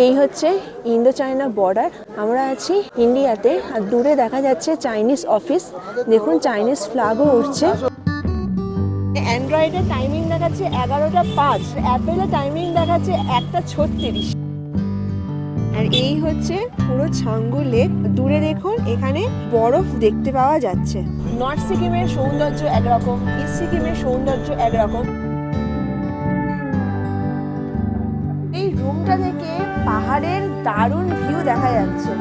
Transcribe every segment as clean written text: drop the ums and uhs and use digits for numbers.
এই হচ্ছে Indo China border. আমরা আছি ইন্ডিয়াতে, আর দূরে দেখা যাচ্ছে চাইনিজ অফিস। দেখুন চাইনিজ ফ্ল্যাগও উঠছে। অ্যান্ড্রয়েডের টাইমিং দেখাচ্ছে 11টা 5, অ্যাপেলের টাইমিং দেখাচ্ছে 1টা 36। আর এই হচ্ছে পুরো ছাঙ্গু লেক। দূরে দেখুন এখানে বরফ দেখতে পাওয়া যাচ্ছে। নর্থ সিকিমের সৌন্দর্য একরকম, ইস্ট সিকিমের সৌন্দর্য একরকম। এই রুমটা থেকে পাহাড়ের দারুণ ভিউ দেখা যাচ্ছে।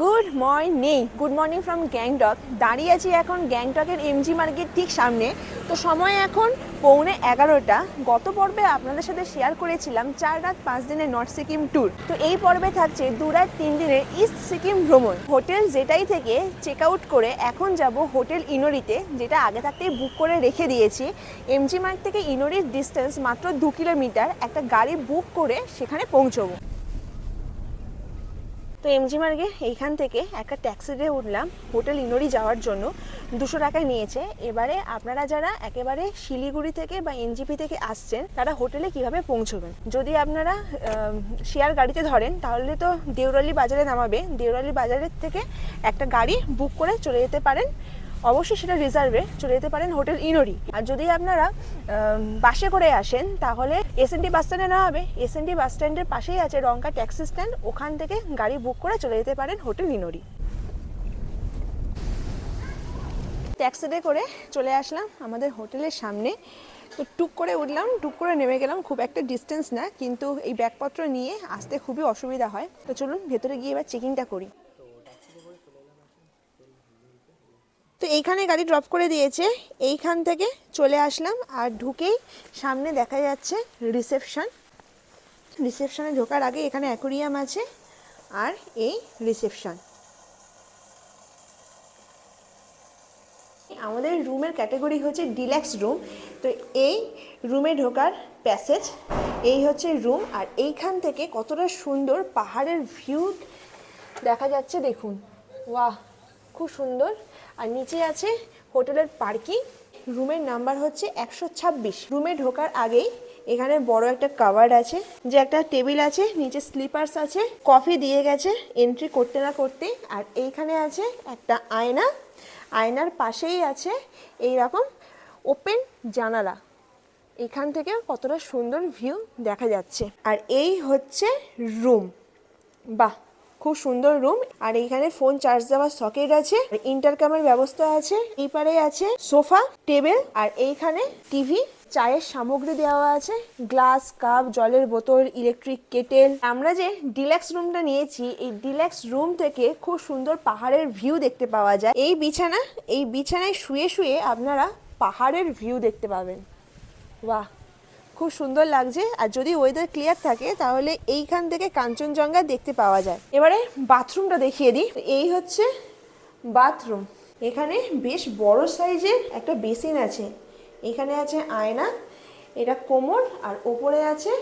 Good morning from Gangtok. দাঁড়িয়ে আছি এখন গ্যাংটকের এমজি মার্কেট ঠিক সামনে। তো সময় এখন 11:15। গত পর্বে আপনাদের সাথে শেয়ার করেছিলাম 4 রাত 5 দিনের নর্থ সিকিম ট্যুর। তো এই পর্বে থাকছে 2 রাত 3 দিনের ইস্ট সিকিম ভ্রমণ। হোটেল যেটাই থেকে চেক আউট করে এখন যাব হোটেল ইনোরিতে, যেটা আগে থাকতেই বুক করে রেখে দিয়েছি। এমজি মার্গ থেকে ইনোরির ডিস্টেন্স মাত্র 2 কিলোমিটার। একটা গাড়ি বুক করে সেখানে পৌঁছবো। তো এমজি মার্গে এইখান থেকে একটা ট্যাক্সিতে উঠলাম হোটেল ইনোরি যাওয়ার জন্য। 200 টাকা নিয়েছে। এবারে আপনারা যারা একেবারে শিলিগুড়ি থেকে বা এনজিপি থেকে আসছেন, তারা হোটেলে কিভাবে পৌঁছবেন। যদি আপনারা শেয়ার গাড়িতে ধরেন তাহলে তো দেউরালি বাজারে নামাবে। দেউরালি বাজারের থেকে একটা গাড়ি বুক করে চলে যেতে পারেন, অবশ্যই সেটা রিজার্ভে চলে যেতে পারেন হোটেল ইনোরি। আর যদি আপনারা বাসে করে আসেন তাহলে এসএনটি বাস স্ট্যান্ডে নামাবে। এসএনটি বাস স্ট্যান্ডের পাশেই আছে রংকা ট্যাক্সি স্ট্যান্ড, ওখান থেকে গাড়ি বুক করে চলে যেতে পারেন হোটেল ইনোরি। ট্যাক্সিতে করে চলে আসলাম আমাদের হোটেলের সামনে। তো টুক করে উঠলাম, টুক করে নেমে গেলাম। খুব একটা ডিস্টেন্স না, কিন্তু এই ব্যাগপত্র নিয়ে আসতে খুবই অসুবিধা হয়। তো চলুন ভেতরে গিয়ে এবার চেকিংটা করি। তো এইখানে গাড়ি ড্রপ করে দিয়েছে, এইখান থেকে চলে আসলাম। আর ঢুকেই সামনে দেখা যাচ্ছে রিসেপশন। রিসেপশনে ঢোকার আগে এখানে অ্যাকোরিয়াম আছে, আর এই রিসেপশন। আমাদের রুমের ক্যাটাগরি হচ্ছে ডিলাক্স রুম। তো এই রুমে ঢোকার প্যাসেজ, এই হচ্ছে রুম। আর এইখান থেকে কতটা সুন্দর পাহাড়ের ভিউ দেখা যাচ্ছে দেখুন। ওয়াহ, খুব সুন্দর। আর নিচে আছে হোটেলের পার্কিং। রুমের নাম্বার হচ্ছে 126। রুমে ঢোকার আগেই এখানে বড় একটা কাভার্ড আছে, যে একটা টেবিল আছে, নিচে স্লিপার্স আছে, কফি দিয়ে গেছে এন্ট্রি করতে না করতে। আর এইখানে আছে একটা আয়না, আয়নার পাশেই আছে এই রকম ওপেন জানালা। এখান থেকে কতটা সুন্দর ভিউ দেখা যাচ্ছে। আর এই হচ্ছে রুম। বাহ, খুব সুন্দর রুম। আর এইখানে ফোন চার্জ দেওয়ার সকেট আছে, ইন্টারকামের ব্যবস্থা আছে। এই পারে আছে সোফা, টেবিল, আর এইখানে টিভি, চায়ের সামগ্রী দেওয়া আছে, গ্লাস, কাপ, জলের বোতল, ইলেকট্রিক কেটেল। আমরা যে ডিলাক্স রুমটা নিয়েছি, এই ডিলাক্স রুম থেকে খুব সুন্দর পাহাড়ের ভিউ দেখতে পাওয়া যায়। এই বিছানায় শুয়ে শুয়ে আপনারা পাহাড়ের ভিউ দেখতে পাবেন। বাহ, খুব সুন্দর লাগছে। আর যদি ওয়েদার ক্লিয়ার থাকে তাহলে এইখান থেকে কাঞ্চনজঙ্ঘা দেখতে পাওয়া যায়। এবারে বাথরুমটা দেখিয়ে দিই। এই হচ্ছে বাথরুম। এখানে বেশ বড় সাইজের একটা বেসিন আছে। এখানে আছে আয়না, এটা কোমর, আর ওপরে আছে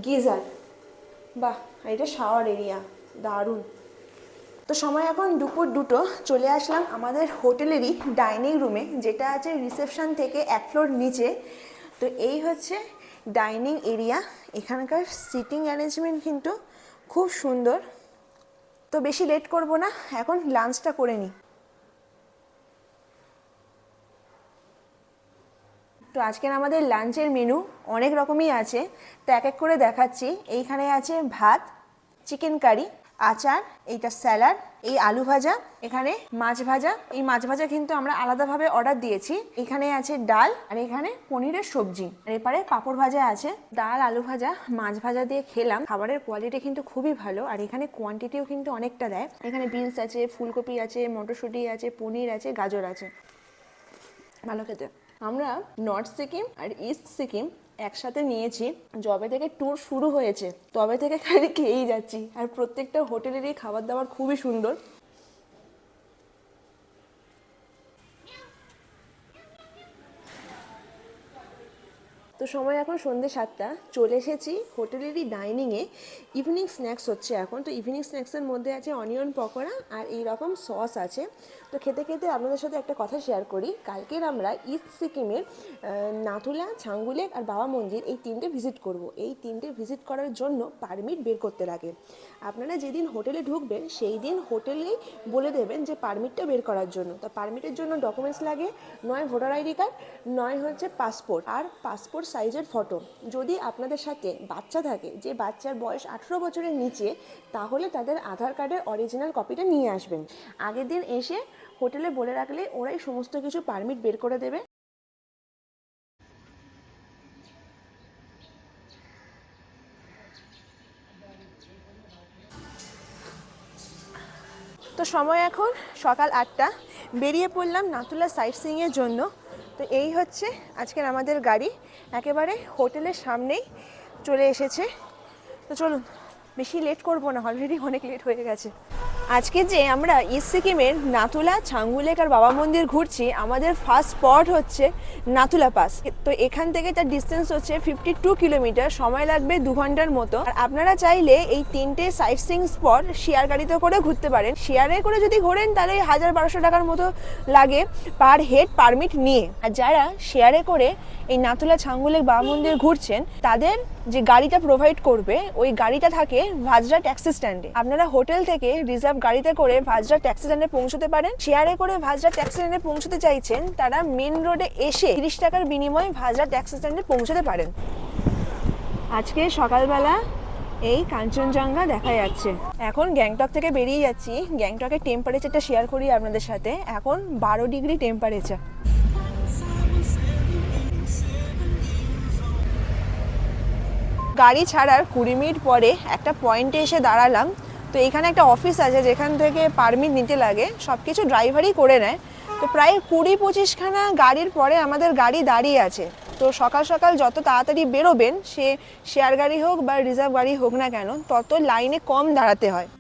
গিজার। বাহ, এটা শাওয়ার এরিয়া, দারুণ। তো সময় এখন দুপুর 2টো। চলে আসলাম আমাদের হোটেলেরই ডাইনিং রুমে, যেটা আছে রিসেপশন থেকে 1 ফ্লোর নিচে। তো এই হচ্ছে ডাইনিং এরিয়া। এখানকার সিটিং অ্যারেঞ্জমেন্ট কিন্তু খুব সুন্দর। তো বেশি লেট করব না, এখন লাঞ্চটা করে নিই। তো আজকের আমাদের লাঞ্চের মেনু অনেক রকমই আছে, তো এক এক করে দেখাচ্ছি। এইখানে আছে ভাত, চিকেন কারি, আচার, এইটা স্যালাড, এই আলু ভাজা, এখানে মাছ ভাজা। এই মাছ ভাজা কিন্তু আমরা আলাদাভাবে অর্ডার দিয়েছি। এখানে আছে ডাল, আর এখানে পনিরের সবজি, আর এপারে পাঁপড় ভাজা আছে। ডাল, আলু ভাজা, মাছ ভাজা দিয়ে খেলাম। খাবারের কোয়ালিটি কিন্তু খুবই ভালো, আর এখানে কোয়ান্টিটিও কিন্তু অনেকটা দেয়। এখানে বিনস আছে, ফুলকপি আছে, মটরশুঁটি আছে, পনির আছে, গাজর আছে, ভালো খেতে। আমরা নর্থ সিকিম আর ইস্ট সিকিম একসাথে নিয়েছি। যবে থেকে ট্যুর শুরু হয়েছে তবে থেকে খালি খেয়েই যাচ্ছি। আর প্রত্যেকটা হোটেলেরই খাবার দাবার খুবই সুন্দর। তো তো সময় এখন সন্ধ্যে 7টা, চলে এসেছি হোটেলেরই ডাইনিংয়ে। ইভিনিং স্ন্যাক্স হচ্ছে এখন। তো ইভিনিং স্ন্যাক্সের মধ্যে আছে অনিয়ন পকোড়া আর এই রকম সস আছে। তো খেতে খেতে আপনাদের সাথে একটা কথা শেয়ার করি। কালকের আমরা ইস্ট সিকিমের নাথুলা, ছাঙ্গুলেক আর বাবা মন্দির এই 3টে ভিজিট করব। এই 3টে ভিজিট করার জন্য পারমিট বের করতে লাগে। আপনারা যেদিন হোটেলে ঢুকবেন সেই দিন হোটেলেই বলে দেবেন যে পারমিটটা বের করার জন্য। তো পারমিটের জন্য ডকুমেন্টস লাগে, নয় ভোটার আইডি কার্ড, নয় হচ্ছে পাসপোর্ট আর পাসপোর্ট সাইজের ফটো। যদি আপনাদের সাথে বাচ্চা থাকে, যে বাচ্চার বয়স 18 বছরের নিচে, তাহলে তাদের আধার কার্ডের অরিজিনাল কপিটা নিয়ে আসবেন। আগের দিন এসে হোটেলে বলে রাখলে ওরাই সমস্ত কিছু পারমিট বের করে দেবে। তো সময় এখন সকাল 8টা, বেরিয়ে পড়লাম নাথুলা সাইট সিইংয়ের জন্য। তো এই হচ্ছে আজকের আমাদের গাড়ি, একেবারে হোটেলের সামনেই চলে এসেছে। তো চলুন, বেশি লেট করবো না, অলরেডি অনেক লেট হয়ে গেছে। আজকে যে আমরা ইস্ট সিকিমের নাথুলা, ছাঙ্গুলেক আর বাবা মন্দির ঘুরছি, আমাদের ফার্স্ট স্পট হচ্ছে নাথুলা পাস। তো এখান থেকে তার ডিস্টেন্স হচ্ছে 52 কিলোমিটার, সময় লাগবে 2 ঘন্টার মতো। আর আপনারা চাইলে এই 3টে সাইট সিইং স্পট শেয়ার গাড়িতে করে ঘুরতে পারেন। শেয়ারে করে যদি ঘোরেন তাহলে 1000-1200 টাকার মতো লাগে পার হেড পারমিট নিয়ে। আর যারা শেয়ারে করে এই নাথুলা, ছাঙ্গুলেক, বাবা মন্দির ঘুরছেন, তাদের যে গাড়িটা প্রোভাইড করবে ওই গাড়িটা থাকে ভাজরা ট্যাক্সি স্ট্যান্ডে। আপনারা হোটেল থেকে রিজার্ভ গাড়িতে করে ভাজরা ট্যাক্সি স্ট্যান্ডে পৌঁছতে পারেন। শেয়ারে করে ভাজরা ট্যাক্সি স্ট্যান্ডে পৌঁছতে চাইছেন, তারা মেন রোডে এসে 30 টাকার বিনিময়ে ভাজরা ট্যাক্সি স্ট্যান্ডে পৌঁছতে পারেন। আজকে সকালবেলা এই কাঞ্চনজঙ্ঘা দেখা যাচ্ছে। এখন গ্যাংটক থেকে বেরিয়ে যাচ্ছি। গ্যাংটকের টেম্পারেচারটা শেয়ার করি আপনাদের সাথে। এখন 12 ডিগ্রি টেম্পারেচার। গাড়ি ছাড়ার 20 মিনিট পরে একটা পয়েন্টে এসে দাঁড়ালাম। তো এখানে একটা অফিস আছে যেখান থেকে পারমিট নিতে লাগে, সব কিছু ড্রাইভারই করে নেয়। তো প্রায় 20-25 খানা গাড়ির পরে আমাদের গাড়ি দাঁড়িয়ে আছে। তো সকাল সকাল যত তাড়াতাড়ি বেরোবেন, সে শেয়ার গাড়ি হোক বা রিজার্ভ গাড়ি হোক না কেন, তত লাইনে কম দাঁড়াতে হয়।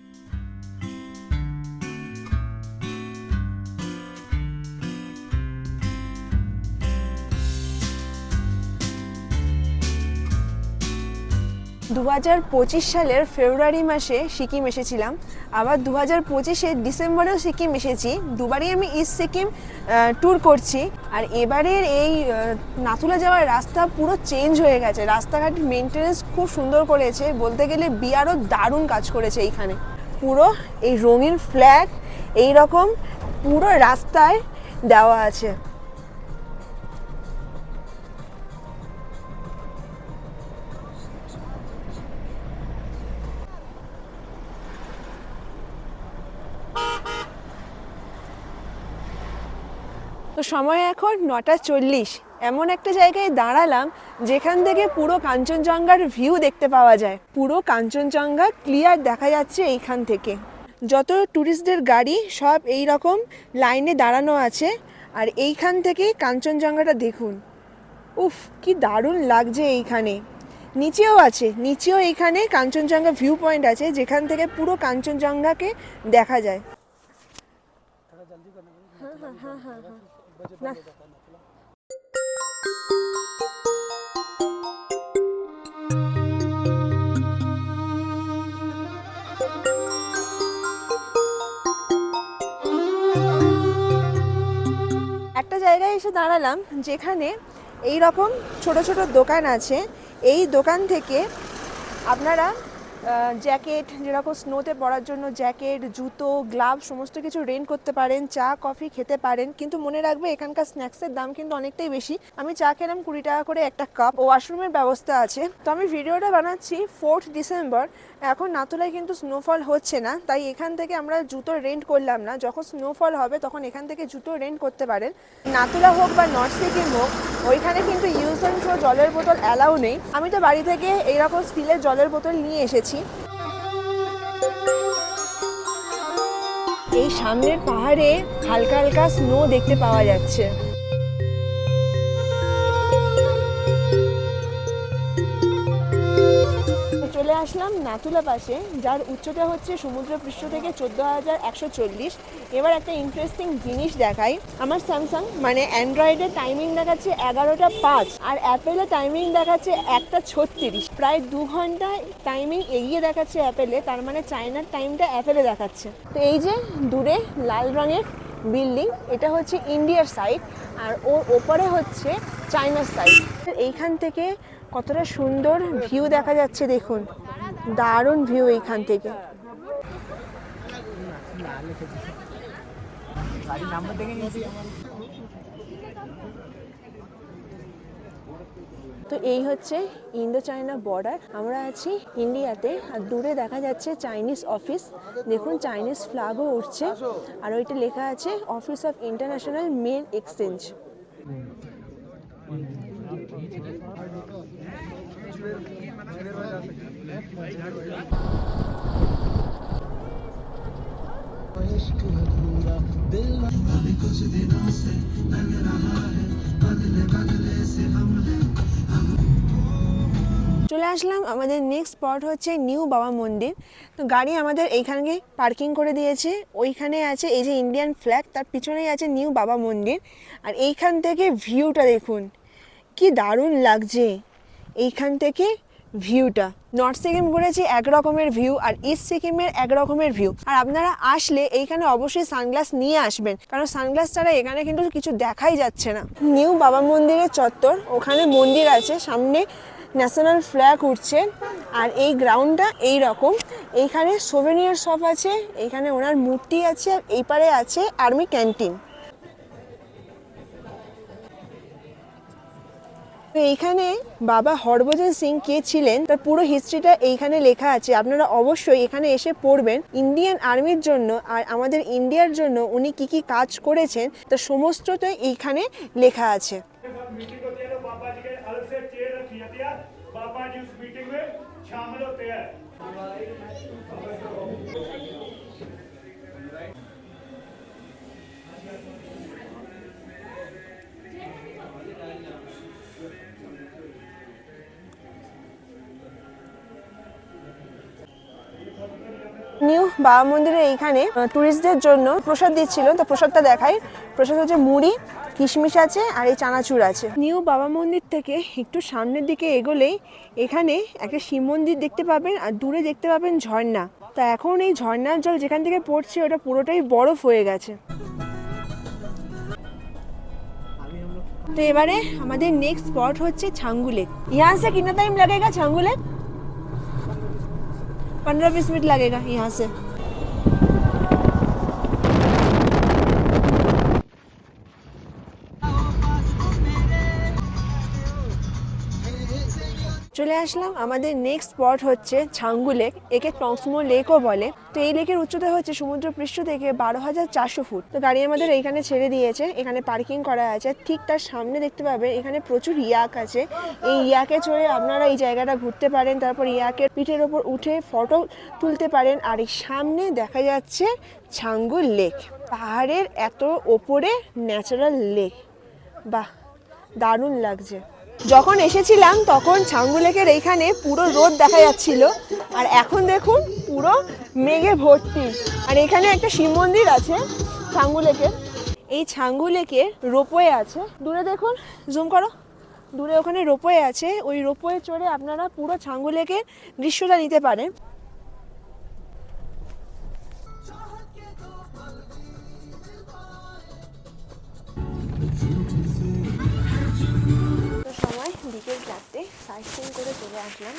দু 2025 সালের ফেব্রুয়ারি মাসে সিকিম এসেছিলাম, আবার 2025-এর ডিসেম্বরেও সিকিম এসেছি। দুবারই আমি ইস্ট সিকিম ট্যুর করছি। আর এবারের এই নাথুলা যাওয়ার রাস্তা পুরো চেঞ্জ হয়ে গেছে। রাস্তাঘাটের মেনটেনেন্স খুব সুন্দর করেছে, বলতে গেলে বিআরও দারুণ কাজ করেছে এইখানে। পুরো এই রঙিন ফ্ল্যাগ এই রকম পুরো রাস্তায় দেওয়া আছে। তো সময় এখন 9:40। এমন একটা জায়গায় দাঁড়ালাম যেখান থেকে পুরো কাঞ্চনজঙ্ঘার ভিউ দেখতে পাওয়া যায়। পুরো কাঞ্চনজঙ্ঘা ক্লিয়ার দেখা যাচ্ছে এইখান থেকে। যত ট্যুরিস্টদের গাড়ি সব এই রকম লাইনে দাঁড়ানো আছে। আর এইখান থেকে কাঞ্চনজঙ্ঘাটা দেখুন, উফ কি দারুণ লাগছে এইখানে। নিচেও আছে, নিচেও এইখানে কাঞ্চনজঙ্ঘা ভিউ পয়েন্ট আছে যেখান থেকে পুরো কাঞ্চনজঙ্ঘাকে দেখা যায়। না একটা জায়গায় এসে দাঁড়ালাম যেখানে এই রকম ছোট ছোট দোকান আছে। এই দোকান থেকে আপনারা জ্যাকেট, যেরকম স্নোতে পরার জন্য জ্যাকেট, জুতো, গ্লাভ সমস্ত কিছু রেন্ট করতে পারেন, চা কফি খেতে পারেন। কিন্তু মনে রাখবে এখানকার স্ন্যাক্সের দাম কিন্তু অনেকটাই বেশি। আমি চা খেলাম 20 টাকা করে একটা কাপ। ওয়াশরুমের ব্যবস্থা আছে। তো আমি ভিডিওটা বানাচ্ছি 4 ডিসেম্বর। এখন নাথুলায় কিন্তু স্নোফল হচ্ছে না, তাই এখান থেকে আমরা জুতো রেন্ট করলাম না। যখন স্নোফল হবে তখন এখান থেকে জুতো রেন্ট করতে পারেন। নাথুলা হোক বা নর্থ সিকিম হোক, ওইখানে কিন্তু ইউজ অ্যান্ড থ্রো জলের বোতল অ্যালাউ নেই। আমি তো বাড়ি থেকে এইরকম স্টিলের জলের বোতল নিয়ে এসেছি। এই সামনের পাহাড়ে হালকা হালকা স্নো দেখতে পাওয়া যাচ্ছে। চলে আসলাম নাথুলা পাশে, যার উচ্চতা হচ্ছে সমুদ্রপৃষ্ঠ থেকে 14,140। এবার একটা ইন্টারেস্টিং জিনিস দেখাই। আমার স্যামসাং মানে অ্যান্ড্রয়েডের টাইমিং দেখাচ্ছে 11টা 5, আর অ্যাপেলের টাইমিং দেখাচ্ছে 1টা 36। প্রায় 2 ঘন্টা টাইমিং এগিয়ে দেখাচ্ছে অ্যাপেলে, তার মানে চায়নার টাইমটা অ্যাপেলে দেখাচ্ছে। তো এই যে দূরে লাল রঙের বিল্ডিং, এটা হচ্ছে ইন্ডিয়ার সাইড, আর ওর ওপরে হচ্ছে চায়নার সাইড। এইখান থেকে কতটা সুন্দর ভিউ দেখা যাচ্ছে দেখুন, দারুণ ভিউ এইখান থেকে। তো এই হচ্ছে ইন্দো চায়না বর্ডার। আমরা আছি ইন্ডিয়াতে, আর দূরে দেখা যাচ্ছে চাইনিজ অফিস। দেখুন চাইনিজ ফ্ল্যাগও উঠছে, আর ওইটা লেখা আছে office of international mail exchange. চলে আসলাম আমাদের নেক্সট স্পট হচ্ছে নিউ বাবা মন্দির। তো গাড়ি আমাদের এইখানে পার্কিং করে দিয়েছে, ওইখানে আছে এই যে ইন্ডিয়ান ফ্ল্যাগ, তার পিছনেই আছে নিউ বাবা মন্দির। আর এইখান থেকে ভিউটা দেখুন কি দারুণ লাগছে, এইখান থেকে ভিউটা। নর্থ সিকিম ঘুরেছি এক রকমের ভিউ, আর ইস্ট সিকিমের এক রকমের ভিউ। আর আপনারা আসলে এইখানে অবশ্যই সানগ্লাস নিয়ে আসবেন, কারণ সানগ্লাস ছাড়া এখানে কিন্তু কিছু দেখাই যাচ্ছে না। নিউ বাবা মন্দিরের চত্বর, ওখানে মন্দির আছে, সামনে ন্যাশনাল ফ্ল্যাগ উঠছে, আর এই গ্রাউন্ডটা এই রকম। এইখানে সোভেনিয়ার শপ আছে, এইখানে ওনার মূর্তি আছে, আর এই পারে আছে আর্মি ক্যান্টিন। তো এইখানে বাবা হরভজন সিং কে ছিলেন তার পুরো হিস্ট্রিটা এইখানে লেখা আছে, আপনারা অবশ্যই এখানে এসে পড়বেন। ইন্ডিয়ান আর্মির জন্য আর আমাদের ইন্ডিয়ার জন্য উনি কি কি কাজ করেছেন তার সমস্তটাই এইখানে লেখা আছে। নিউ বাবা মন্দিরে এইখানে টুরিস্টদের জন্য প্রসাদ দিচ্ছিল, তো প্রসাদটা দেখাই। প্রসাদ হচ্ছে মুড়ি, কিশমিশ আছে, আর এই চানাচুর আছে। নিউ বাবা মন্দির থেকে একটু সামনের দিকে এগোলেই এখানে একটা শিব মন্দির দেখতে পাবেন, আর দূরে দেখতে পাবেন ঝর্ণা। তা এখন এই ঝর্ণার জল যেখান থেকে পড়ছে ওটা পুরোটাই বরফ হয়ে গেছে। তো এবারে আমাদের নেক্সট স্পট হচ্ছে ছাঙ্গু লেক। यहाँ से कितना टाइम लगेगा छांगू लेक? 15-20 मिनट लगेगा यहाँ से। চলে আসলাম আমাদের নেক্সট স্পট হচ্ছে ছাঙ্গু লেক, একে টংসমো লেকও বলে। তো এই লেকের উচ্চতা হচ্ছে সমুদ্রপৃষ্ঠ থেকে 12,400 ফুট। তো গাড়ি আমাদের এইখানে ছেড়ে দিয়েছে, এখানে পার্কিং করা আছে। ঠিক তার সামনে দেখতে পাবেন এখানে প্রচুর ইয়াক আছে, এই ইয়াকে চড়ে আপনারা এই জায়গাটা ঘুরতে পারেন, তারপর ইয়াকের পিঠের ওপর উঠে ফটো তুলতে পারেন। আর এই সামনে দেখা যাচ্ছে ছাঙ্গু লেক, পাহাড়ের এত ওপরে ন্যাচারাল লেক। বাহ, দারুণ লাগছে। যখন এসেছিলাম তখন ছাঙ্গু লেকের এইখানে পুরো রোদ দেখা যাচ্ছিল, আর এখন দেখুন পুরো মেঘে ভর্তি। আর এখানে একটা শিব মন্দির আছে ছাঙ্গু লেকের। এই ছাঙ্গু লেকের রোপওয়ে আছে, দূরে দেখুন, জুম করো, দূরে ওখানে রোপওয়ে আছে। ওই রোপওয়ে চড়ে আপনারা পুরো ছাঙ্গু লেকের দৃশ্যটা নিতে পারেন। সময় বিকেল 4টে, সাইট সিইং করে চলে আসলাম।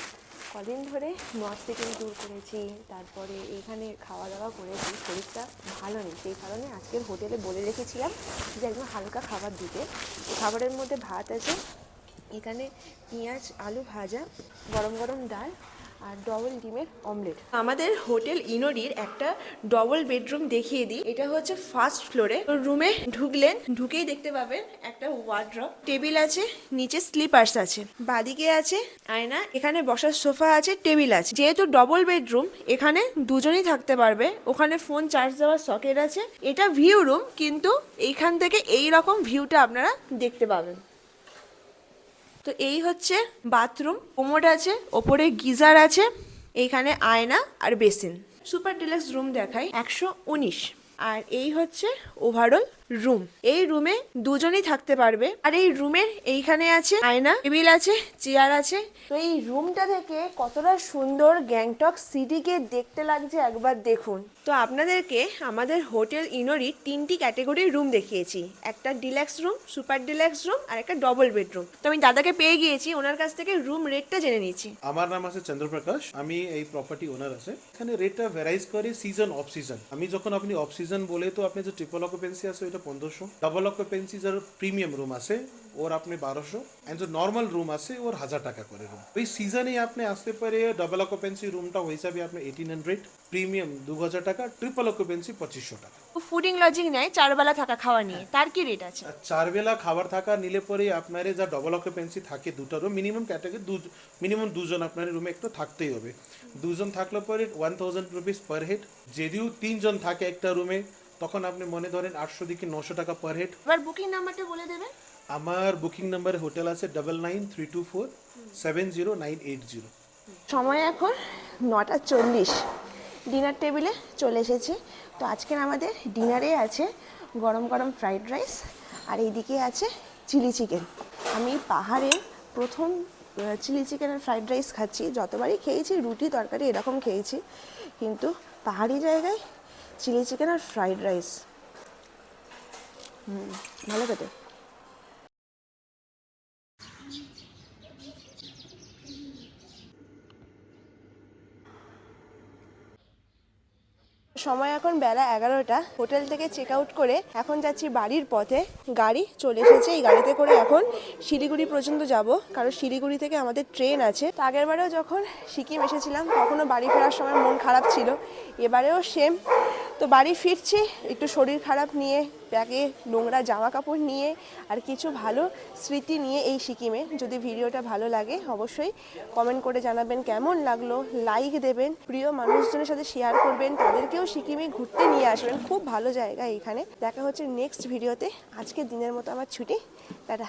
কদিন ধরে নর্থ সিকিম ট্যুর করেছি, তারপরে এখানে খাওয়া দাওয়া করেছি, শরীরটা ভালো নেই, সেই কারণে আজকের হোটেলে বলে রেখেছিলাম যে একদম হালকা খাবার দিতে। খাবারের মধ্যে ভাত আছে, এখানে পেঁয়াজ আলু ভাজা, গরম গরম ডাল, আর ডবল ডিমের অমলেট। আমাদের হোটেল ইনোরির একটা ডবল বেডরুম দেখিয়ে দিই। এটা হচ্ছে ফার্স্ট ফ্লোরে। রুমে ঢুকেই দেখতে পাবেন একটা ওয়ার্ড্রপ, টেবিল আছে, নিচে স্লিপার্স আছে, বাদিকে আছে আয়না, এখানে বসার সোফা আছে, টেবিল আছে। যেহেতু ডবল বেডরুম এখানে দুজনই থাকতে পারবে। ওখানে ফোন চার্জ দেওয়ার সকেট আছে। এটা ভিউ রুম, কিন্তু এইখান থেকে এই রকম ভিউটা আপনারা দেখতে পাবেন। তো এই হচ্ছে বাথরুম, কোমোড আছে, ওপরে গিজার আছে। এইখানে আয়না আর বেসিন। সুপার ডিলাক্স রুম দেখাই 119। আর এই হচ্ছে ওভারঅল রুম। এই রুমে দুজনই থাকতে পারবে। আর এই রুমের এইখানে আছে আয়না, টেবিল আছে, চেয়ার আছে। তো এই রুমটা থেকে কতটা সুন্দর গ্যাংটক সিটিকে দেখতে লাগছে একবার দেখুন। তো আপনাদেরকে আমাদের হোটেল ইনোরি 3টি ক্যাটাগরির রুম দেখিয়েছি, একটা deluxe room, super deluxe room আর একটা ডবল বেডরুম। তো আমি দাদাকে পেয়ে গিয়েছি, ওনার কাছ থেকে রুম রেটটা জেনে নিচ্ছি। আমার নাম আছে চন্দ্রপ্রকাশ, আমি এই প্রপার্টি ওনার আছে। এখানে রেটটা ভ্যারাইজ করে সিজন অফ সিজন। আমি যখন আপনি অফ সিজন বলে তো আপনি যে ট্রিপল অকুপেন্সি আছে ওইটা 1500, ডাবল অকুপেন্সি যার প্রিমিয়াম রুম আছে ওর আপনি 1200, এন্ড যে নর্মাল রুম আছে ওর 1000 টাকা করে রুম। ওই সিজনে আপনি আসতে পারে ডাবল অকুপেন্সি রুমটা ওই হিসাবে আপনি 1800, প্রিমিয়াম 2000 টাকা, ট্রিপল অকুপেন্সি 2500 টাকা। ফুডিং লজিং নেয় 4 বেলা থাকা খাওয়া নিয়ে, তার কি রেট আছে? আর 4 বেলা খাবার থাকা নিলে পরে আপনার যা ডবল অকুপেন্সি থাকে দুটা রুম, মিনিমাম ক্যাটাগরি মিনিমাম দুজন আপনার রুমে একটু থাকতেই হবে। দুজন থাকলে পরে 1000 রুপিস পার হেড। যদিও 3 জন থাকে একটা রুমে তখন আপনি মনে ধরেন 800 থেকে 900 টাকা পার হেড। এবার বুকিং নাম্বারটা বলে দেবেন। আমার বুকিং নাম্বারে হোটেল আছে 9932470980। সময় এখন 9:40। ডিনার টেবিলে চলে এসেছি। তো আজকের আমাদের ডিনারে আছে গরম গরম ফ্রাইড রাইস আর এইদিকে আছে চিলি চিকেন। আমি পাহাড়ে প্রথম চিলি চিকেন আর ফ্রাইড রাইস খাচ্ছি। যতবারই খেয়েছি রুটি তরকারি এরকম খেয়েছি, কিন্তু পাহাড়ি জায়গায় চিলি চিকেন আর ফ্রাইড রাইস ভালো খেতে। সময় এখন বেলা 11টা। হোটেল থেকে চেক আউট করে এখন যাচ্ছি বাড়ির পথে। গাড়ি চলে এসেছে, এই গাড়িতে করে এখন শিলিগুড়ি পর্যন্ত যাব, কারণ শিলিগুড়ি থেকে আমাদের ট্রেন আছে। তো আগেরবারেও যখন সিকিম এসেছিলাম তখনও বাড়ি ফেরার সময় মন খারাপ ছিল, এবারেও সেম। তো বাড়ি ফিরছি একটু শরীর খারাপ নিয়ে, ব্যাগে নোংরা জামা কাপড় নিয়ে আর কিছু ভালো স্মৃতি নিয়ে এই সিকিমে। যদি ভিডিওটা ভালো লাগে অবশ্যই কমেন্ট করে জানাবেন কেমন লাগলো, লাইক দেবেন, প্রিয় মানুষজনের সাথে শেয়ার করবেন, তাদেরকেও সিকিমে ঘুরতে নিয়ে আসবেন। খুব ভালো জায়গা এইখানে। দেখা হচ্ছে নেক্সট ভিডিওতে। আজকের দিনের মতো আমার ছুটি, টাটা।